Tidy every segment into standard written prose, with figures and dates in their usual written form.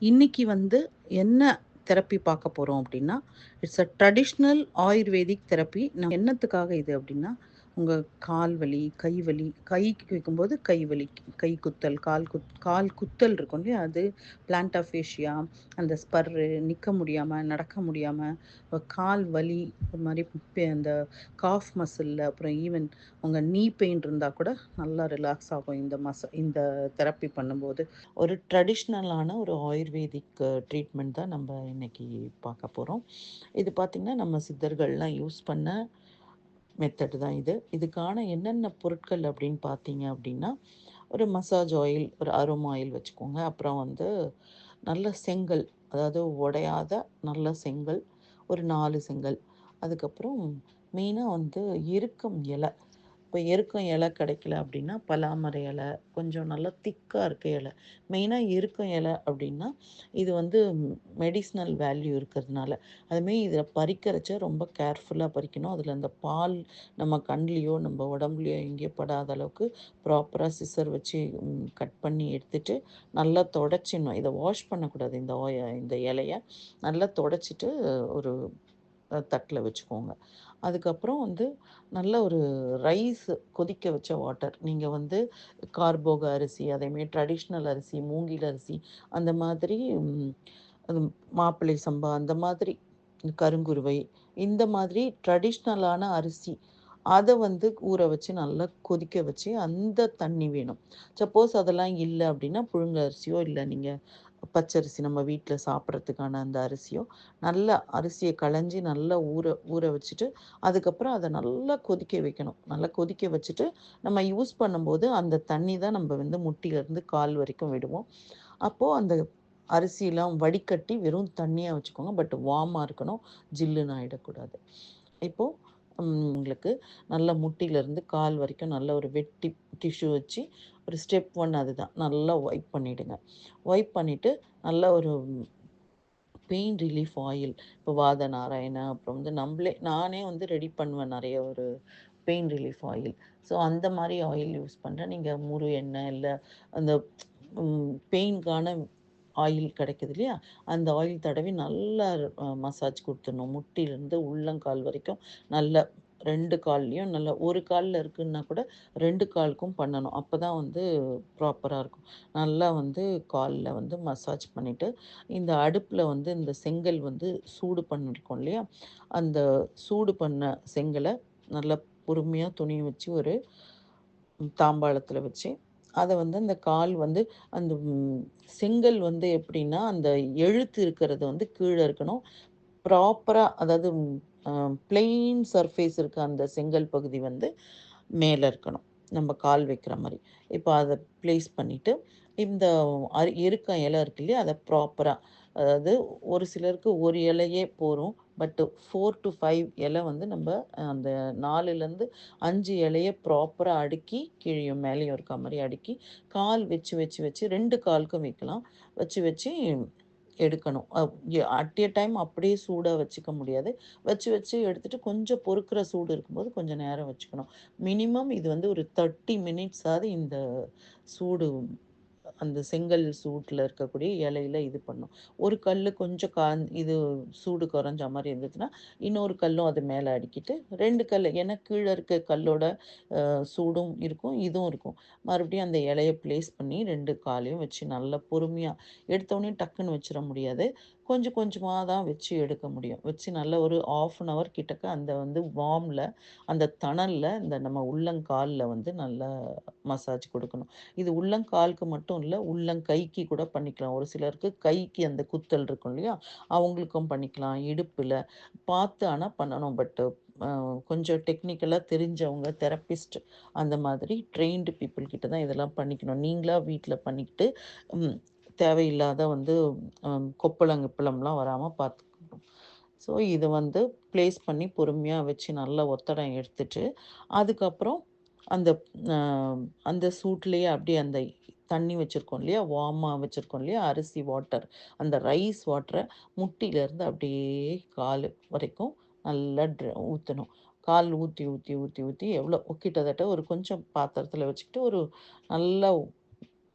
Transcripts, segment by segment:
இன்னைக்கு என்ன தெரப்பி பார்க்க போறோம் அப்படின்னா, it's a traditional ayurvedic therapy. என்னத்துக்காக இது அப்படின்னா, உங்க கால் வலி, கை வலி, கைக்கு வைக்கும்போது கை வலி, கை குத்தல், கால் குத்தல் இருக்கும் இல்லையா? அது பிளான்டா ஃபேஷியா, அந்த ஸ்பர்ரு, நிக்க முடியாம, நடக்க முடியாம, கால் வலி, ஒரு மாரி அந்த காஃப் மசில்ல, அப்புறம் ஈவன் உங்க நீ பெயின் இருந்தா கூட நல்லா ரிலாக்ஸ் ஆகும் இந்த தெரப்பி பண்ணும்போது. ஒரு ட்ரெடிஷ்னலான ஒரு ஆயுர்வேதிக் ட்ரீட்மெண்ட் தான் நம்ம இன்னைக்கு பார்க்க போகிறோம். இது பார்த்திங்கன்னா நம்ம சித்தர்கள்லாம் யூஸ் பண்ண மெத்தட் தான் இது. இதுக்கான என்னென்ன பொருட்கள் அப்படின்னு பார்த்தீங்க அப்படின்னா, ஒரு மசாஜ் ஆயில், ஒரு அரோமா ஆயில் வச்சுக்கோங்க. அப்புறம் நல்ல செங்கல், அதாவது உடையாத நல்ல செங்கல், ஒரு 4 செங்கல். அதுக்கப்புறம் மெயினா எருக்கம் இலை. இப்போ எருக்கம் இலை கிடைக்கல அப்படின்னா, பலாமர இலை, கொஞ்சம் நல்லா திக்கா இருக்க இலை. மெயினா எருக்கம் இலை அப்படின்னா, இது மெடிசினல் வேல்யூ இருக்கிறதுனால. அதுமாரி இதில பறிக்கிறச்ச ரொம்ப கேர்ஃபுல்லா பறிக்கணும். அதில அந்த பால் நம்ம கண்லயோ, நம்ம உடம்புலயோ எங்கேயோ படாத அளவுக்கு ப்ராப்பரா சிசர் வச்சு கட் பண்ணி எடுத்துட்டு, நல்லா தொடச்சிடணும். இத வாஷ் பண்ணக்கூடாது. இந்த இலைய நல்லா தொடச்சிட்டு ஒரு தட்டில வச்சுக்கோங்க. அதுக்கப்புறம் நல்ல ஒரு ரைஸ் கொதிக்க வச்ச வாட்டர். நீங்க கார்போக அரிசி, அதேமாரி ட்ரெடிஷ்னல் அரிசி, மூங்கில் அரிசி, அந்த மாதிரி அது மாப்பிள்ளை சம்பா, அந்த மாதிரி கருங்குருவை, இந்த மாதிரி ட்ரெடிஷ்னலான அரிசி. அத ஊற வச்சு நல்லா கொதிக்க வச்சு அந்த தண்ணி வேணும். சப்போஸ் அதெல்லாம் இல்ல அப்டின்னா, புழுங்க அரிசியோ, இல்ல நீங்க பச்சரிசி நம்ம வீட்ல சாப்பிட்றதுக்கான அந்த அரிசியோ, நல்லா அரிசிய களைஞ்சி நல்லா ஊற ஊற வச்சுட்டு, அதுக்கப்புறம் அத நல்லா கொதிக்க வைக்கணும். நல்லா கொதிக்க வச்சுட்டு, நம்ம யூஸ் பண்ணும்போது அந்த தண்ணி தான் நம்ம முட்டியிலருந்து கால் வரைக்கும் விடுவோம். அப்போ அந்த அரிசிலாம் வடிகட்டி வெறும் தண்ணியா வச்சுக்கோங்க. பட் வார்மா இருக்கணும். ஜில்லுன்னு ஆயிடக்கூடாது. இப்போ உங்களுக்கு நல்ல முட்டியிலருந்து கால் வரைக்கும் நல்ல ஒரு வெட் டிஷ்யூ வச்சு ஒரு ஸ்டெப் 1 அதுதான். நல்லா வைப் பண்ணிடுங்க. வைப் பண்ணிட்டு நல்ல ஒரு பெயின் ரிலீஃப் ஆயில். இப்போ வாத நாராயணா, அப்புறம் நானே ரெடி பண்ணுவேன் நெறைய ஒரு பெயின் ரிலீஃப் ஆயில். ஸோ அந்த மாரி ஆயில் யூஸ் பண்றேன். நீங்க முரு எண்ணெய், இல்ல அந்த பெயின்க்கான ஆயில் கிடைக்குது இல்லையா? அந்த ஆயில் தடவி நல்லா மசாஜ் குடுத்துடணும். முட்டியிலருந்து உள்ளங்கால் வரைக்கும் நல்லா 2 கால்லயும் நல்லா ஒரு கால்ல இருக்குன்னா கூட 2 காலுக்கும் பண்ணணும். அப்பதான் ப்ராப்பரா இருக்கும். நல்லா கால்ல மசாஜ் பண்ணிட்டு, இந்த அடுப்புல இந்த செங்கல் சூடு பண்ணியிருக்கோம் இல்லையா? அந்த சூடு பண்ண செங்கல நல்லா பொறுமையா துணி வச்சு ஒரு தாம்பாளத்துல வச்சு, அத அந்த கால் அந்த செங்கல் எப்படின்னா, அந்த எழுத்து இருக்கிறது கீழ இருக்கணும். ப்ராப்பரா அதாவது அ பிளெயின் சர்ஃபேஸ் இருக்க அந்த செங்கல் பகுதி மேல இருக்கணும். நம்ம கால் வைக்கிற மாரி. இப்ப அத பிளேஸ் பண்ணிட்டு, இந்த எருக்கம் இலை இருக்கு இல்லையா? அத ப்ராப்பரா, அதாவது ஒரு சிலருக்கு ஒரு இலையே போரும். பட் 4 டூ 5 இலை நம்ப அந்த 4லேருந்து 5 இலைய ப்ராப்பரா அடுக்கி, கீழயும் மேலயும் இருக்கா மாரி அடுக்கி, கால் வச்சு வச்சு வச்சு 2 காலுக்கும் வைக்கலாம். வச்சு வச்சு எடுக்கணும். அட் எ டைம் அப்படியே சூடா வச்சுக்க முடியாது. வச்சு வச்சு எடுத்துட்டு கொஞ்சம் பொறுக்குற சூடு இருக்கும்போது கொஞ்சம் நேரம் வச்சுக்கணும். மினிமம் இது ஒரு 30 மினிட்ஸாவது இந்த சூடு, அந்த செங்கல் சூட்ல இருக்கக்கூடிய இலையில இது பண்ணும். ஒரு கல்லு கொஞ்சம் இது சூடு குறைஞ்ச மாரி இருந்துச்சுன்னா, இன்னொரு கல்லும் அது மேல அடுக்கிட்டு 2 கல்லு, ஏன்னா கீழ இருக்க கல்லோட சூடும் இருக்கும், இதுவும் இருக்கும். மறுபடியும் அந்த இலைய பிளேஸ் பண்ணி 2 காலையும் வச்சு நல்லா பொறுமையா, எடுத்தோனே டக்குன்னு வச்சிர முடியாது. கொஞ்சம் கொஞ்சமா தான் வச்சு எடுக்க முடியும். வச்சு நல்லா ஒரு 1/2 அன் ஹவர் கிட்டக்க அந்த வார்ம்ல, அந்த தணல்ல இந்த நம்ம உள்ளங்கால்ல நல்லா மசாஜ் குடுக்கணும். இது உள்ளங்காலுக்கு மட்டும் இல்ல, உள்ளங்கைக்கு கூட பண்ணிக்கலாம். ஒரு சிலருக்கு கைக்கு அந்த குத்தல் இருக்கும் இல்லையா? அவங்களுக்கும் பண்ணிக்கலாம். இடுப்புல பார்த்து ஆனா பண்ணணும். பட் கொஞ்சம் டெக்னிக்கலா தெரிஞ்சவங்க, தெரபிஸ்ட், அந்த மாதிரி ட்ரெயின்டு பீப்பிள் கிட்ட தான் இதெல்லாம் பண்ணிக்கணும். நீங்களா வீட்ல பண்ணிக்கிட்டு, ம் தேவையில்லாத கொப்பளம், கிப்பளம்லாம் வராம பார்த்துக்கணும். ஸோ இத பிளேஸ் பண்ணி பொறுமையா வச்சு நல்லா ஒத்தடம் எடுத்துட்டு, அதுக்கப்புறம் அந்த அ அந்த சூட்லயே அப்படியே அந்த தண்ணி வச்சிருக்கோம் இல்லையா? வார்மா வச்சிருக்கோம் இல்லையா? அரிசி வாட்டர். அந்த ரைஸ் வாட்டர முட்டியிலருந்து அப்படியே காலு வரைக்கும் நல்லா ஊத்தணும். கால் ஊத்தி, ஊத்தி, ஊத்தி, ஊத்தி எவ்வளோ கிட்டத்தட்ட ஒரு கொஞ்சம் பாத்திரத்தில வச்சுக்கிட்டு, ஒரு நல்லா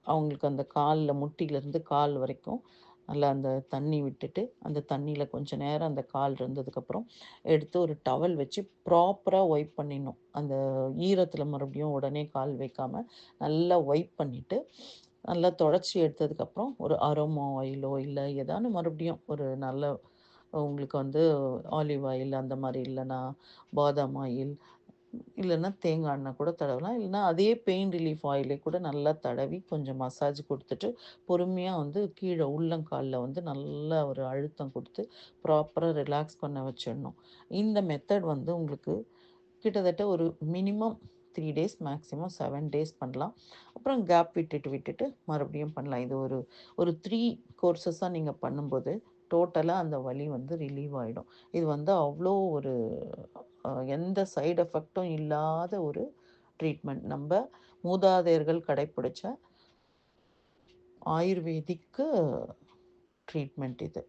அவங்களுக்கு அந்த கால்ல முட்டியிலருந்து கால் வரைக்கும் நல்லா அந்த தண்ணி விட்டுட்டு, அந்த தண்ணியில கொஞ்ச நேரம் அந்த கால் இருந்ததுக்கப்புறம், எடுத்து ஒரு டவல் வச்சு ப்ராப்பரா ஒயிப் பண்ணிடணும். அந்த ஈரத்தில மறுபடியும் உடனே கால் வைக்காம, நல்லா ஒயிப் பண்ணிட்டு, நல்லா தொடச்சி எடுத்ததுக்கப்புறம், ஒரு அரோமா ஆயிலோ, இல்ல ஏதானு மறுபடியும் ஒரு நல்ல உங்களுக்கு வந்து ஆலிவ் ஆயில் அந்த மாரி இல்லன்னா, பாதாம் ஆயில் இல்லன்னா தேங்காய் எண்ணெய் கூட தடவலாம். இல்லன்னா அதே பெயின் ரிலீஃப் ஆயிலே கூட நல்லா தடவி கொஞ்சம் மசாஜ் குடுத்துட்டு, பொறுமையா வந்து கீழ உள்ளங்கால்ல வந்து நல்லா ஒரு அழுத்தம் குடுத்து, ப்ராப்பரா ரிலாக்ஸ் பண்ண வச்சிடணும். இந்த மெத்தட் வந்து உங்களுக்கு கிட்டத்தட்ட ஒரு மினிமம் 3 டேஸ், மேக்ஸிமம் 7 டேஸ் பண்ணலாம். அப்புறம் கேப் விட்டுட்டு, விட்டுட்டு மறுபடியும் பண்ணலாம். இது ஒரு ஒரு 3 கோர்ஸஸா நீங்க பண்ணும்போது, டோட்டலா அந்த வலி வந்து ரிலீவ் ஆயிடும். இது வந்து அவ்ளோ ஒரு எந்த சைட் எஃபெக்ட்டும் இல்லாத ஒரு ட்ரீட்மெண்ட். நம்ப மூதாதையர்கள் கடைப்பிடிச்ச ஆயுர்வேதிக்கு ட்ரீட்மெண்ட் இது.